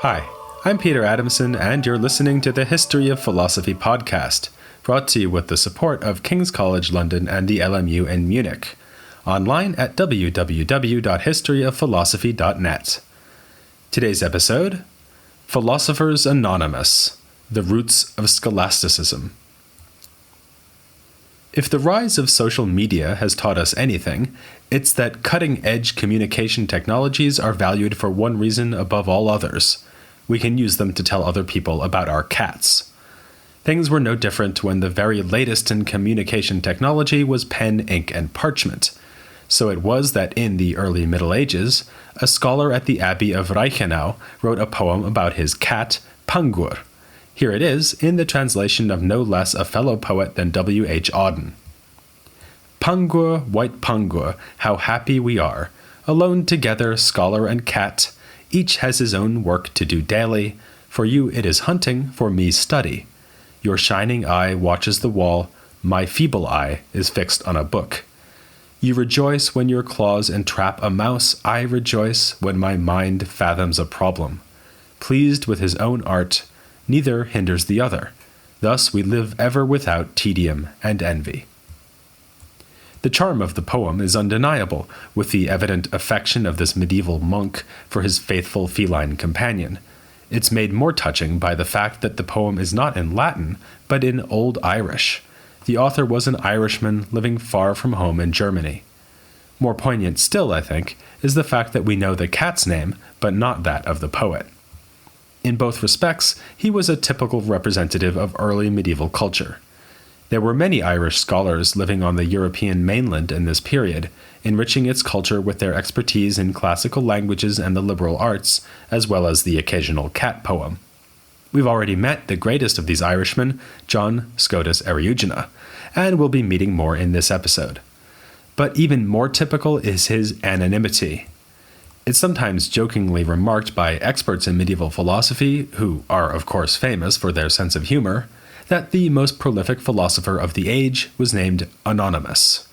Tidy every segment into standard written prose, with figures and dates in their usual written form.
Hi, I'm Peter Adamson, and you're listening to the History of Philosophy podcast, brought to you with the support of King's College London and the LMU in Munich, online at www.historyofphilosophy.net. Today's episode, Philosophers Anonymous, the Roots of Scholasticism. If the rise of social media has taught us anything, it's that cutting-edge communication technologies are valued for one reason above all others. We can use them to tell other people about our cats. Things were no different when the very latest in communication technology was pen, ink, and parchment. So it was that in the early Middle Ages, a scholar at the Abbey of Reichenau wrote a poem about his cat, Pangur. Here it is, in the translation of no less a fellow poet than W.H. Auden. Pangur, white Pangur, how happy we are, alone together, scholar and cat. Each has his own work to do daily. For you it is hunting, for me study. Your shining eye watches the wall, my feeble eye is fixed on a book. You rejoice when your claws entrap a mouse, I rejoice when my mind fathoms a problem. Pleased with his own art, neither hinders the other. Thus we live ever without tedium and envy. The charm of the poem is undeniable, with the evident affection of this medieval monk for his faithful feline companion. It's made more touching by the fact that the poem is not in Latin, but in Old Irish. The author was an Irishman living far from home in Germany. More poignant still, I think, is the fact that we know the cat's name, but not that of the poet. In both respects, he was a typical representative of early medieval culture. There were many Irish scholars living on the European mainland in this period, enriching its culture with their expertise in classical languages and the liberal arts, as well as the occasional cat poem. We've already met the greatest of these Irishmen, John Scotus Eriugena, and we'll be meeting more in this episode. But even more typical is his anonymity. It's sometimes jokingly remarked by experts in medieval philosophy, who are of course famous for their sense of humor, that the most prolific philosopher of the age was named Anonymous.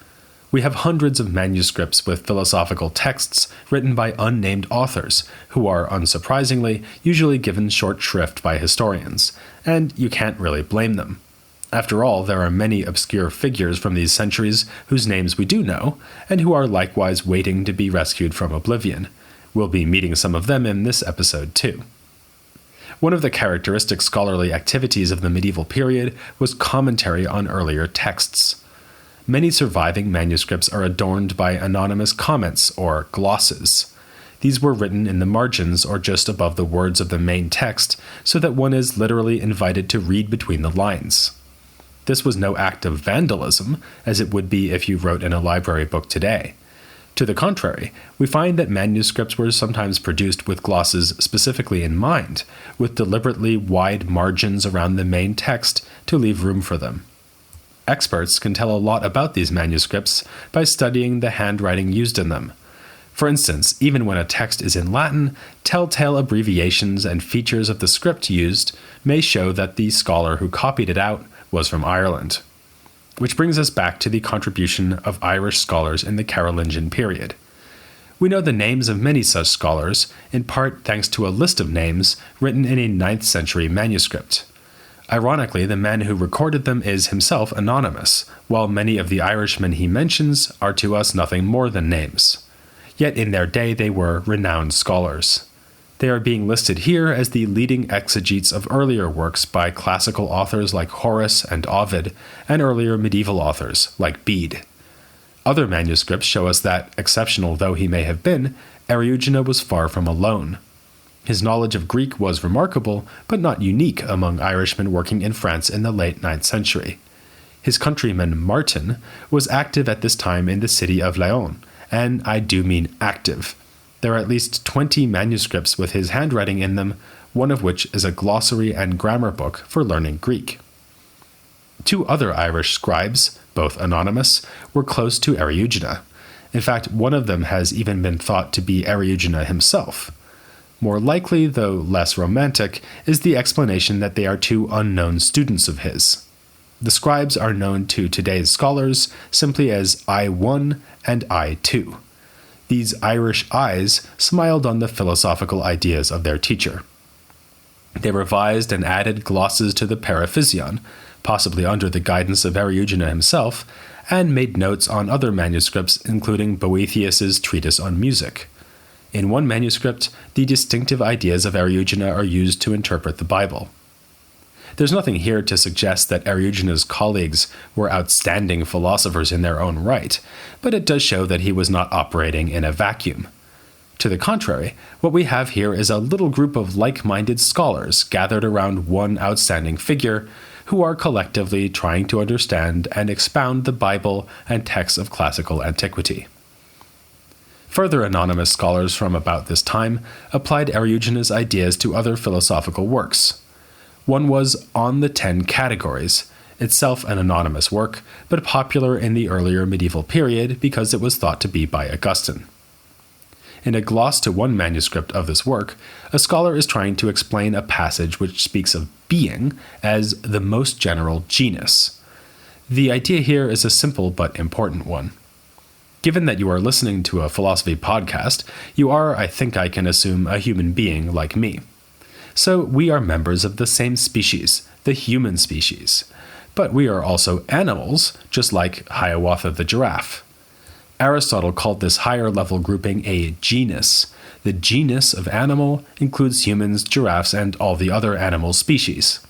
We have hundreds of manuscripts with philosophical texts written by unnamed authors, who are, unsurprisingly, usually given short shrift by historians, and you can't really blame them. After all, there are many obscure figures from these centuries whose names we do know, and who are likewise waiting to be rescued from oblivion. We'll be meeting some of them in this episode too. One of the characteristic scholarly activities of the medieval period was commentary on earlier texts. Many surviving manuscripts are adorned by anonymous comments or glosses. These were written in the margins or just above the words of the main text, so that one is literally invited to read between the lines. This was no act of vandalism, as it would be if you wrote in a library book today. To the contrary, we find that manuscripts were sometimes produced with glosses specifically in mind, with deliberately wide margins around the main text to leave room for them. Experts can tell a lot about these manuscripts by studying the handwriting used in them. For instance, even when a text is in Latin, telltale abbreviations and features of the script used may show that the scholar who copied it out was from Ireland. Which brings us back to the contribution of Irish scholars in the Carolingian period. We know the names of many such scholars, in part thanks to a list of names written in a 9th century manuscript. Ironically, the man who recorded them is himself anonymous, while many of the Irishmen he mentions are to us nothing more than names. Yet in their day they were renowned scholars. They are being listed here as the leading exegetes of earlier works by classical authors like Horace and Ovid, and earlier medieval authors like Bede. Other manuscripts show us that, exceptional though he may have been, Eriugena was far from alone. His knowledge of Greek was remarkable, but not unique among Irishmen working in France in the late 9th century. His countryman Martin was active at this time in the city of Laon, and I do mean active. There are at least 20 manuscripts with his handwriting in them, one of which is a glossary and grammar book for learning Greek. Two other Irish scribes, both anonymous, were close to Eriugena. In fact, one of them has even been thought to be Eriugena himself. More likely, though less romantic, is the explanation that they are two unknown students of his. The scribes are known to today's scholars simply as I-1 and I-2. These Irish eyes smiled on the philosophical ideas of their teacher. They revised and added glosses to the Paraphysion, possibly under the guidance of Eriugena himself, and made notes on other manuscripts, including Boethius's treatise on music. In one manuscript, the distinctive ideas of Eriugena are used to interpret the Bible. There's nothing here to suggest that Eriugena's colleagues were outstanding philosophers in their own right, but it does show that he was not operating in a vacuum. To the contrary, what we have here is a little group of like-minded scholars gathered around one outstanding figure who are collectively trying to understand and expound the Bible and texts of classical antiquity. Further anonymous scholars from about this time applied Eriugena's ideas to other philosophical works. One was On the 10 Categories, itself an anonymous work, but popular in the earlier medieval period because it was thought to be by Augustine. In a gloss to one manuscript of this work, a scholar is trying to explain a passage which speaks of being as the most general genus. The idea here is a simple but important one. Given that you are listening to a philosophy podcast, you are, I think I can assume, a human being like me. So we are members of the same species, the human species. But we are also animals, just like Hiawatha the giraffe. Aristotle called this higher-level grouping a genus. The genus of animal includes humans, giraffes, and all the other animal species.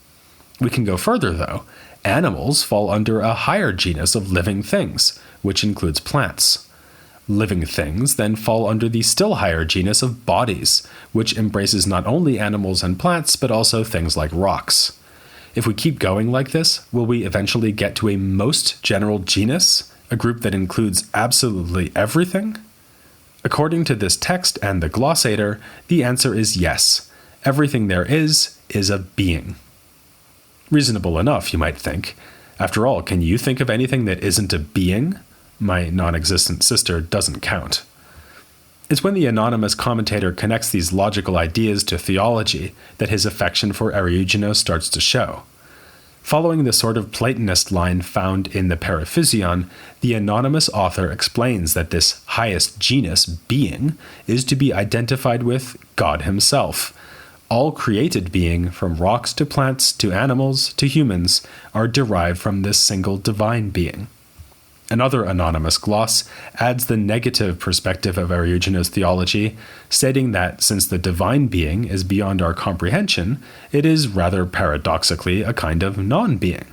We can go further, though. Animals fall under a higher genus of living things, which includes plants. Living things then fall under the still higher genus of bodies, which embraces not only animals and plants, but also things like rocks. If we keep going like this, will we eventually get to a most general genus? A group that includes absolutely everything? According to this text and the glossator, the answer is yes. Everything there is a being. Reasonable enough, you might think. After all, can you think of anything that isn't a being? My non-existent sister doesn't count. It's when the anonymous commentator connects these logical ideas to theology that his affection for Eriugena starts to show. Following the sort of Platonist line found in the Paraphysion, the anonymous author explains that this highest genus, being, is to be identified with God himself. All created being, from rocks to plants to animals to humans, are derived from this single divine being. Another anonymous gloss adds the negative perspective of Eriugena's theology, stating that since the divine being is beyond our comprehension, it is rather paradoxically a kind of non-being.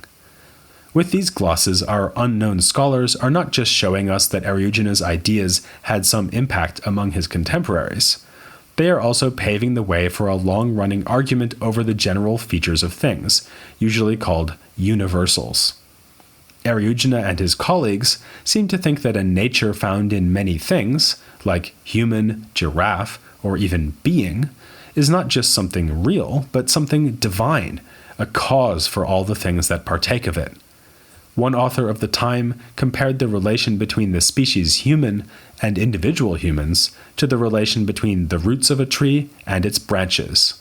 With these glosses, our unknown scholars are not just showing us that Eriugena's ideas had some impact among his contemporaries. They are also paving the way for a long-running argument over the general features of things, usually called universals. Eriugena and his colleagues seem to think that a nature found in many things, like human, giraffe, or even being, is not just something real, but something divine, a cause for all the things that partake of it. One author of the time compared the relation between the species human and individual humans to the relation between the roots of a tree and its branches.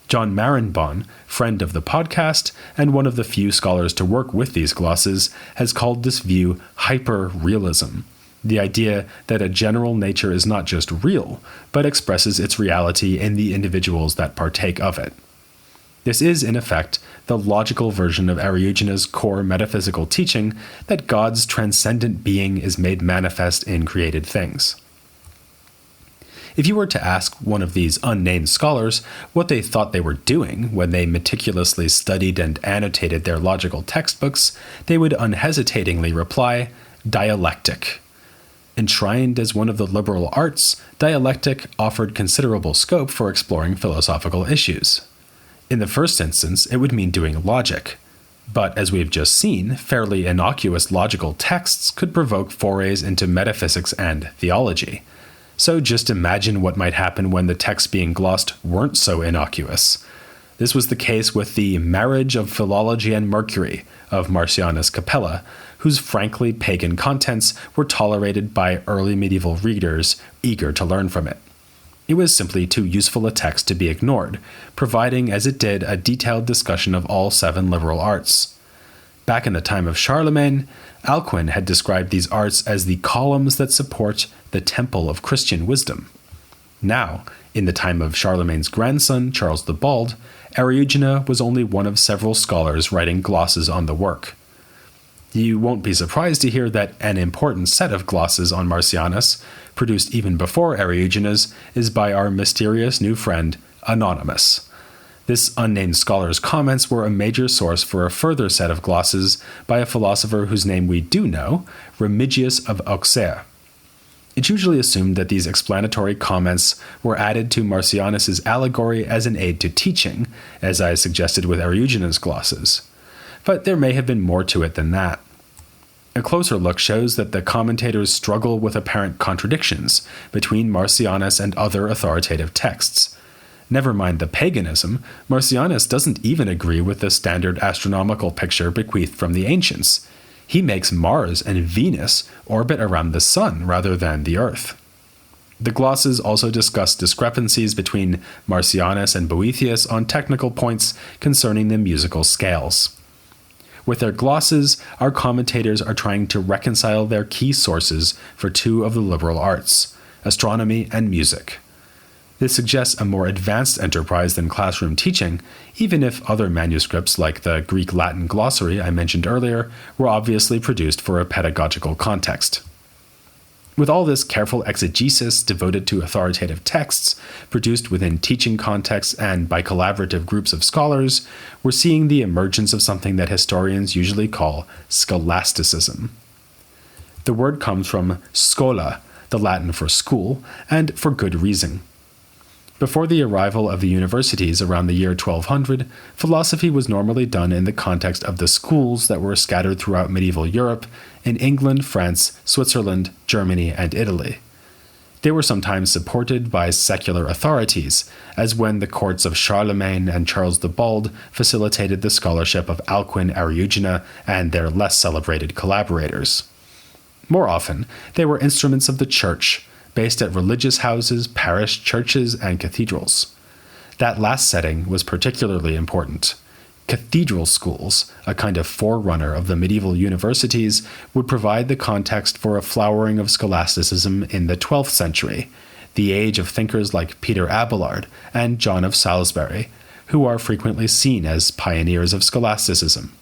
John Marenbaum, friend of the podcast and one of the few scholars to work with these glosses, has called this view hyper-realism, the idea that a general nature is not just real, but expresses its reality in the individuals that partake of it. This is, in effect, the logical version of Eriugena's core metaphysical teaching that God's transcendent being is made manifest in created things. If you were to ask one of these unnamed scholars what they thought they were doing when they meticulously studied and annotated their logical textbooks, they would unhesitatingly reply, dialectic. Enshrined as one of the liberal arts, dialectic offered considerable scope for exploring philosophical issues. In the first instance, it would mean doing logic. But as we've just seen, fairly innocuous logical texts could provoke forays into metaphysics and theology. So just imagine what might happen when the texts being glossed weren't so innocuous. This was the case with the Marriage of Philology and Mercury of Marcianus Capella, whose frankly pagan contents were tolerated by early medieval readers eager to learn from it. It was simply too useful a text to be ignored, providing as it did a detailed discussion of all 7 liberal arts. Back in the time of Charlemagne, Alcuin had described these arts as the columns that support the temple of Christian wisdom. Now, in the time of Charlemagne's grandson, Charles the Bald, Eriugena was only one of several scholars writing glosses on the work. You won't be surprised to hear that an important set of glosses on Marcianus, produced even before Eriugena's, is by our mysterious new friend, Anonymous. This unnamed scholar's comments were a major source for a further set of glosses by a philosopher whose name we do know, Remigius of Auxerre. It's usually assumed that these explanatory comments were added to Marcianus's allegory as an aid to teaching, as I suggested with Eriugena's glosses. But there may have been more to it than that. A closer look shows that the commentators struggle with apparent contradictions between Marcianus and other authoritative texts. Never mind the paganism, Marcianus doesn't even agree with the standard astronomical picture bequeathed from the ancients. He makes Mars and Venus orbit around the sun rather than the Earth. The glosses also discuss discrepancies between Marcianus and Boethius on technical points concerning the musical scales. With their glosses, our commentators are trying to reconcile their key sources for two of the liberal arts, astronomy and music. This suggests a more advanced enterprise than classroom teaching, even if other manuscripts like the Greek-Latin glossary I mentioned earlier were obviously produced for a pedagogical context. With all this careful exegesis devoted to authoritative texts, produced within teaching contexts and by collaborative groups of scholars, we're seeing the emergence of something that historians usually call scholasticism. The word comes from schola, the Latin for school, and for good reason. Before the arrival of the universities around the year 1200, philosophy was normally done in the context of the schools that were scattered throughout medieval Europe, in England, France, Switzerland, Germany, and Italy. They were sometimes supported by secular authorities, as when the courts of Charlemagne and Charles the Bald facilitated the scholarship of Alcuin, Eriugena, and their less celebrated collaborators. More often, they were instruments of the church, based at religious houses, parish churches, and cathedrals. That last setting was particularly important. Cathedral schools, a kind of forerunner of the medieval universities, would provide the context for a flowering of scholasticism in the 12th century, the age of thinkers like Peter Abelard and John of Salisbury, who are frequently seen as pioneers of scholasticism.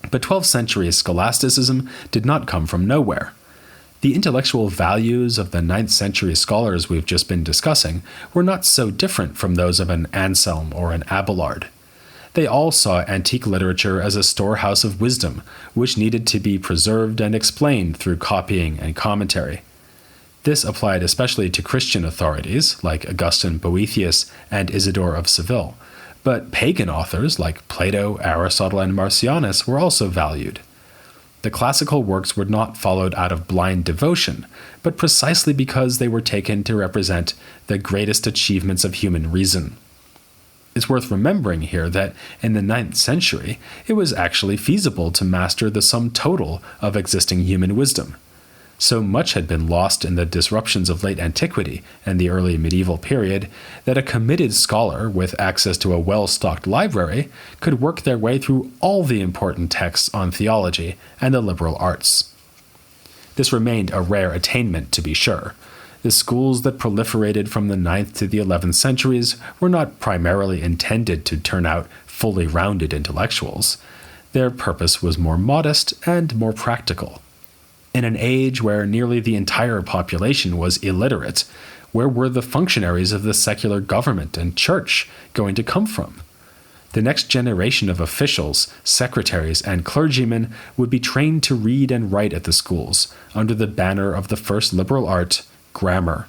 But 12th century scholasticism did not come from nowhere. The intellectual values of the 9th century scholars we've just been discussing were not so different from those of an Anselm or an Abelard. They all saw antique literature as a storehouse of wisdom, which needed to be preserved and explained through copying and commentary. This applied especially to Christian authorities like Augustine, Boethius, and Isidore of Seville, but pagan authors like Plato, Aristotle, and Marcianus were also valued. The classical works were not followed out of blind devotion, but precisely because they were taken to represent the greatest achievements of human reason. It's worth remembering here that in the 9th century, it was actually feasible to master the sum total of existing human wisdom. So much had been lost in the disruptions of late antiquity and the early medieval period that a committed scholar with access to a well-stocked library could work their way through all the important texts on theology and the liberal arts. This remained a rare attainment, to be sure. The schools that proliferated from the 9th to the 11th centuries were not primarily intended to turn out fully rounded intellectuals. Their purpose was more modest and more practical. In an age where nearly the entire population was illiterate, where were the functionaries of the secular government and church going to come from? The next generation of officials, secretaries, and clergymen would be trained to read and write at the schools, under the banner of the first liberal art, grammar.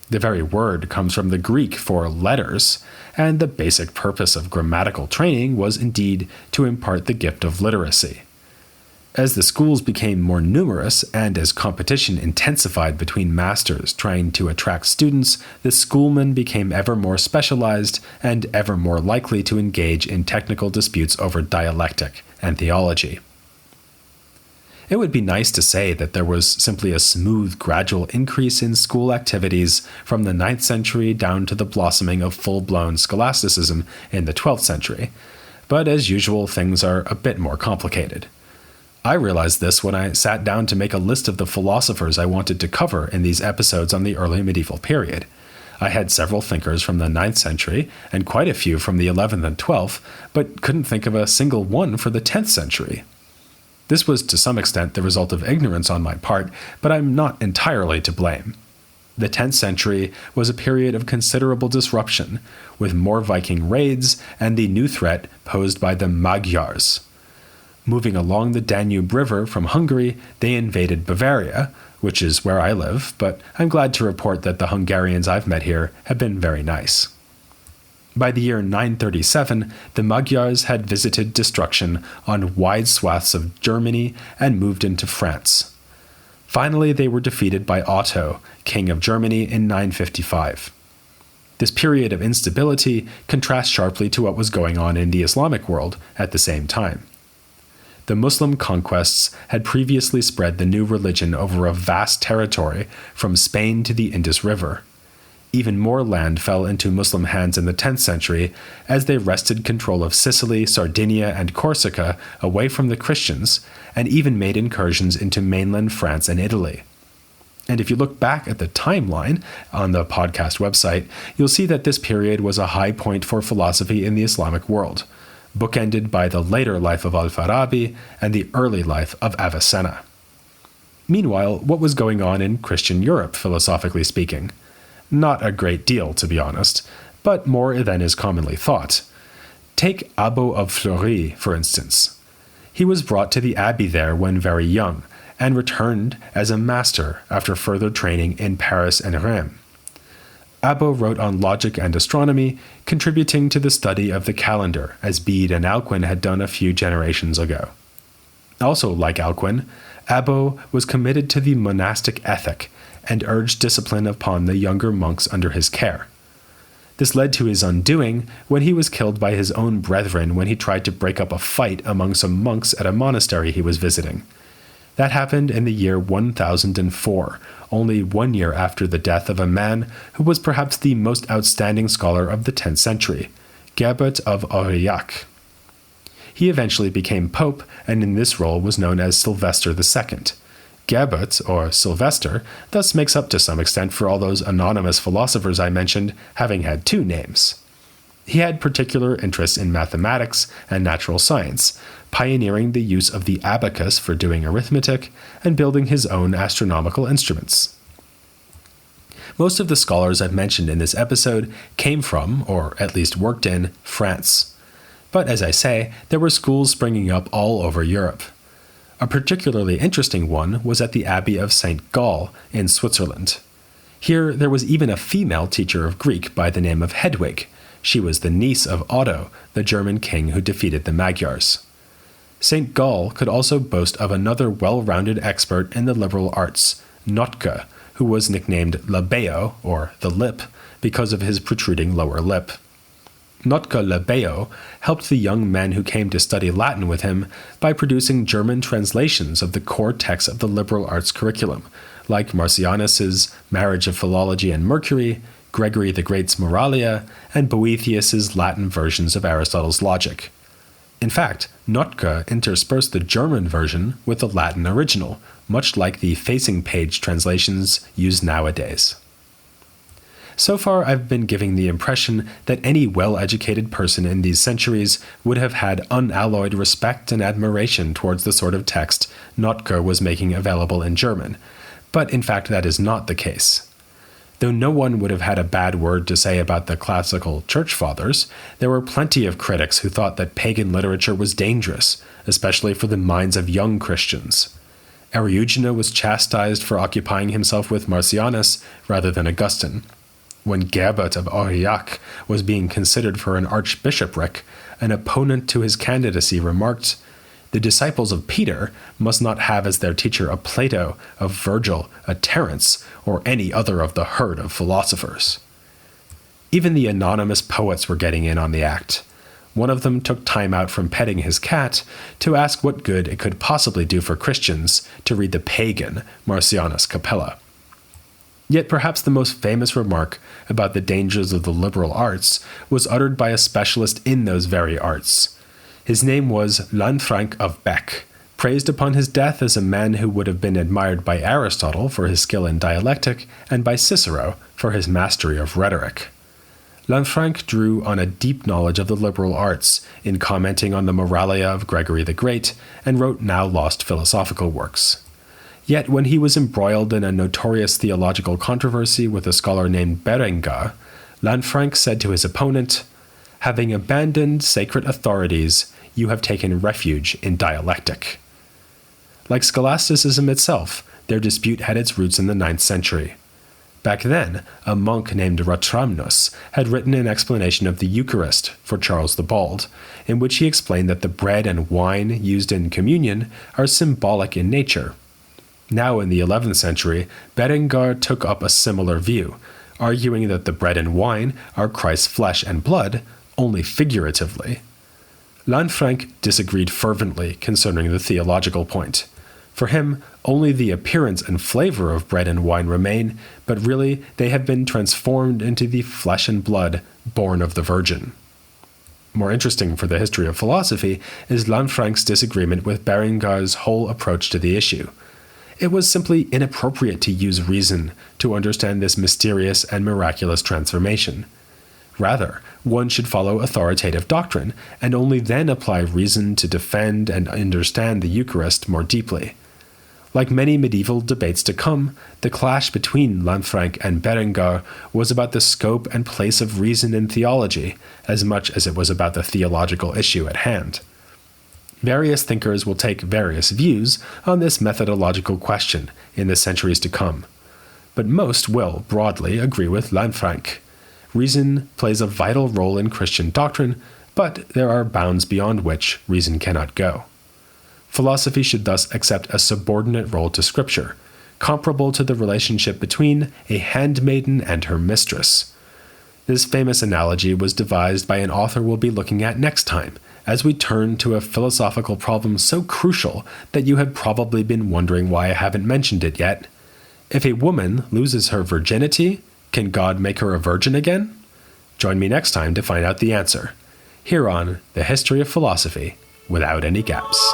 The very word comes from the Greek for letters, and the basic purpose of grammatical training was indeed to impart the gift of literacy. As the schools became more numerous and as competition intensified between masters trying to attract students, the schoolmen became ever more specialized and ever more likely to engage in technical disputes over dialectic and theology. It would be nice to say that there was simply a smooth, gradual increase in school activities from the 9th century down to the blossoming of full-blown scholasticism in the 12th century, but as usual, things are a bit more complicated. I realized this when I sat down to make a list of the philosophers I wanted to cover in these episodes on the early medieval period, I had several thinkers from the 9th century and quite a few from the 11th and 12th, but couldn't think of a single one for the 10th century. This was to some extent the result of ignorance on my part, but I'm not entirely to blame. The 10th century was a period of considerable disruption, with more Viking raids and the new threat posed by the Magyars. Moving along the Danube River from Hungary, they invaded Bavaria, which is where I live, but I'm glad to report that the Hungarians I've met here have been very nice. By the year 937, the Magyars had visited destruction on wide swaths of Germany and moved into France. Finally, they were defeated by Otto, King of Germany, in 955. This period of instability contrasts sharply to what was going on in the Islamic world at the same time. The Muslim conquests had previously spread the new religion over a vast territory from Spain to the Indus River. Even more land fell into Muslim hands in the 10th century as they wrested control of Sicily, Sardinia, and Corsica away from the Christians, and even made incursions into mainland France and Italy. And if you look back at the timeline on the podcast website, you'll see that this period was a high point for philosophy in the Islamic world, bookended by the later life of Al-Farabi and the early life of Avicenna. Meanwhile, what was going on in Christian Europe, philosophically speaking? Not a great deal, to be honest, but more than is commonly thought. Take Abbo of Fleury, for instance. He was brought to the abbey there when very young, and returned as a master after further training in Paris and Rheims. Abbo wrote on logic and astronomy, contributing to the study of the calendar, as Bede and Alcuin had done a few generations ago. Also, like Alcuin, Abbo was committed to the monastic ethic, and urged discipline upon the younger monks under his care. This led to his undoing when he was killed by his own brethren when he tried to break up a fight among some monks at a monastery he was visiting. That happened in the year 1004, only 1 year after the death of a man who was perhaps the most outstanding scholar of the 10th century, Gerbert of Aurillac. He eventually became pope, and in this role was known as Sylvester II. Gerbert, or Sylvester, thus makes up to some extent for all those anonymous philosophers I mentioned having had two names. He had particular interests in mathematics and natural science, pioneering the use of the abacus for doing arithmetic and building his own astronomical instruments. Most of the scholars I've mentioned in this episode came from, or at least worked in, France. But as I say, there were schools springing up all over Europe. A particularly interesting one was at the Abbey of St. Gall in Switzerland. Here there was even a female teacher of Greek by the name of Hedwig. She was the niece of Otto, the German king who defeated the Magyars. St. Gall could also boast of another well-rounded expert in the liberal arts, Notke, who was nicknamed Labeo, or the Lip, because of his protruding lower lip. Notke Labeo helped the young men who came to study Latin with him by producing German translations of the core texts of the liberal arts curriculum, like Marcianus's Marriage of Philology and Mercury, Gregory the Great's Moralia, and Boethius's Latin versions of Aristotle's Logic. In fact, Notke interspersed the German version with the Latin original, much like the facing page translations used nowadays. So far, I've been giving the impression that any well-educated person in these centuries would have had unalloyed respect and admiration towards the sort of text Notke was making available in German, but in fact that is not the case. Though no one would have had a bad word to say about the classical church fathers, there were plenty of critics who thought that pagan literature was dangerous, especially for the minds of young Christians. Eriugena was chastised for occupying himself with Marcianus rather than Augustine. When Gerbert of Aurillac was being considered for an archbishopric, an opponent to his candidacy remarked, "The disciples of Peter must not have as their teacher a Plato, a Virgil, a Terence, or any other of the herd of philosophers." Even the anonymous poets were getting in on the act. One of them took time out from petting his cat to ask what good it could possibly do for Christians to read the pagan Marcianus Capella. Yet perhaps the most famous remark about the dangers of the liberal arts was uttered by a specialist in those very arts. His name was Lanfranc of Bec, praised upon his death as a man who would have been admired by Aristotle for his skill in dialectic and by Cicero for his mastery of rhetoric. Lanfranc drew on a deep knowledge of the liberal arts in commenting on the Moralia of Gregory the Great and wrote now-lost philosophical works. Yet when he was embroiled in a notorious theological controversy with a scholar named Berengar, Lanfranc said to his opponent, "Having abandoned sacred authorities, you have taken refuge in dialectic." Like scholasticism itself, their dispute had its roots in the 9th century. Back then, a monk named Ratramnus had written an explanation of the Eucharist for Charles the Bald, in which he explained that the bread and wine used in communion are symbolic in nature. Now in the 11th century, Berengar took up a similar view, arguing that the bread and wine are Christ's flesh and blood, only figuratively. Lanfranc disagreed fervently concerning the theological point. For him, only the appearance and flavor of bread and wine remain, but really they have been transformed into the flesh and blood born of the Virgin. More interesting for the history of philosophy is Lanfranc's disagreement with Berengar's whole approach to the issue. It was simply inappropriate to use reason to understand this mysterious and miraculous transformation. Rather, one should follow authoritative doctrine, and only then apply reason to defend and understand the Eucharist more deeply. Like many medieval debates to come, the clash between Lanfranc and Berengar was about the scope and place of reason in theology, as much as it was about the theological issue at hand. Various thinkers will take various views on this methodological question in the centuries to come, but most will broadly agree with Lanfranc. Reason plays a vital role in Christian doctrine, but there are bounds beyond which reason cannot go. Philosophy should thus accept a subordinate role to Scripture, comparable to the relationship between a handmaiden and her mistress. This famous analogy was devised by an author we'll be looking at next time, as we turn to a philosophical problem so crucial that you have probably been wondering why I haven't mentioned it yet. If a woman loses her virginity, can God make her a virgin again? Join me next time to find out the answer, here on The History of Philosophy Without Any Gaps.